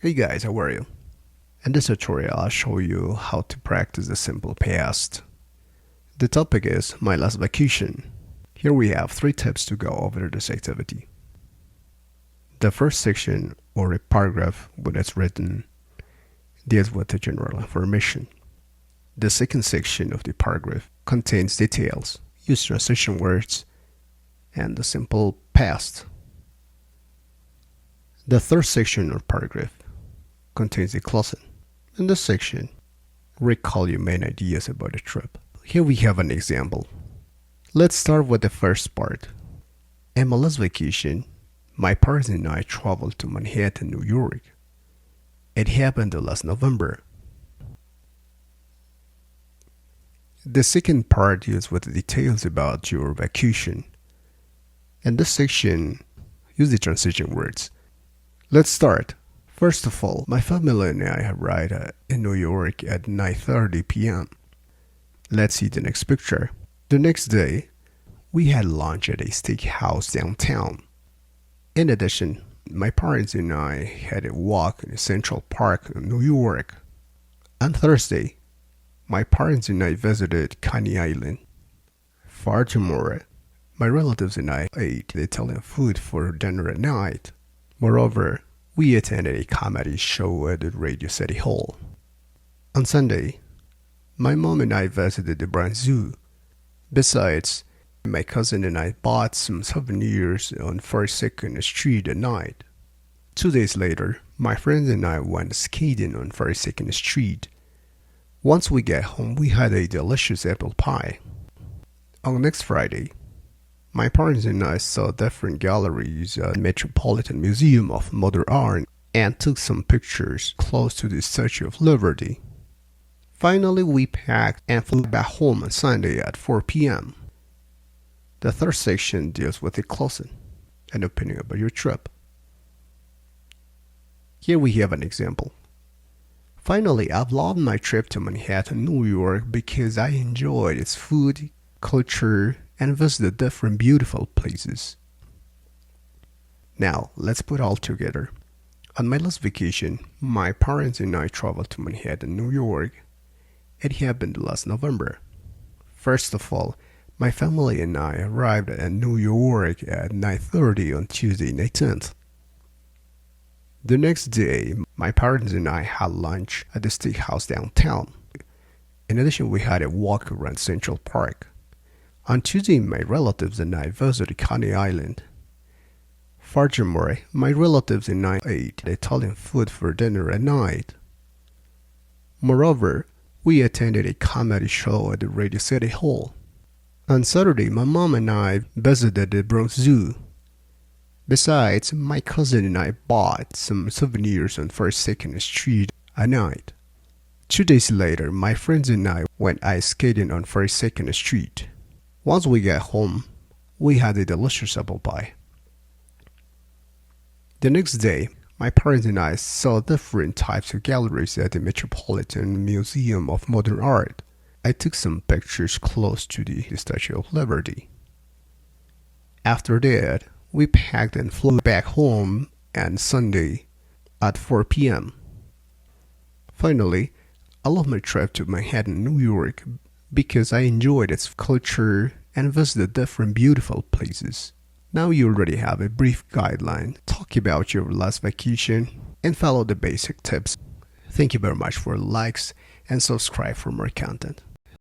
Hey guys, how are you? In this tutorial, I'll show you how to practice the simple past. The topic is my last vacation. Here we have 3 tips to go over this activity. The first section, or a paragraph when it's written, deals with the general information. The second section of the paragraph contains details, use transition words, and the simple past. The third section or paragraph contains a closing. In this section, recall your main ideas about the trip. Here we have an example. Let's start with the first part. On my last vacation, my parents and I traveled to Manhattan, New York. It happened last November. The second part deals with the details about your vacation. In this section, use the transition words. Let's start. First of all, my family and I arrived in New York at 9:30 p.m. Let's see the next picture. The next day, we had lunch at a steakhouse downtown. In addition, my parents and I had a walk in Central Park in New York. On Thursday, my parents and I visited Coney Island. Furthermore, my relatives and I ate Italian food for dinner at night. Moreover, we attended a comedy show at the Radio City Hall. On Sunday, my mom and I visited the Brand Zoo. Besides, my cousin and I bought some souvenirs on 42nd Street at night. 2 days later, my friends and I went skating on 42nd Street. Once we got home, we had a delicious apple pie. On next Friday, my parents and I saw different galleries at the Metropolitan Museum of Modern Art and took some pictures close to the Statue of Liberty. Finally, we packed and flew back home on Sunday at 4 p.m. The third section deals with the closing and opinion about your trip. Here we have an example. Finally, I've loved my trip to Manhattan, New York because I enjoyed its food, culture, and visited different beautiful places. Now, let's put it all together. On my last vacation, my parents and I traveled to Manhattan, New York. It happened last November. First of all, my family and I arrived in New York at 9:30 on Tuesday, 19th. The next day, my parents and I had lunch at the steakhouse downtown. In addition, we had a walk around Central Park. On Tuesday, my relatives and I visited Coney Island. Furthermore, my relatives and I ate Italian food for dinner at night. Moreover, we attended a comedy show at the Radio City Hall. On Saturday, my mom and I visited the Bronx Zoo. Besides, my cousin and I bought some souvenirs on 42nd Street at night. 2 days later, my friends and I went ice skating on 42nd Street. Once we got home, we had a delicious apple pie. The next day, my parents and I saw different types of galleries at the Metropolitan Museum of Modern Art. I took some pictures close to the Statue of Liberty. After that, we packed and flew back home on Sunday at 4 p.m. Finally, I love my trip to Manhattan, New York because I enjoyed its culture and visited different beautiful places. Now you already have a brief guideline. Talk about your last vacation and follow the basic tips. Thank you very much for likes and subscribe for more content.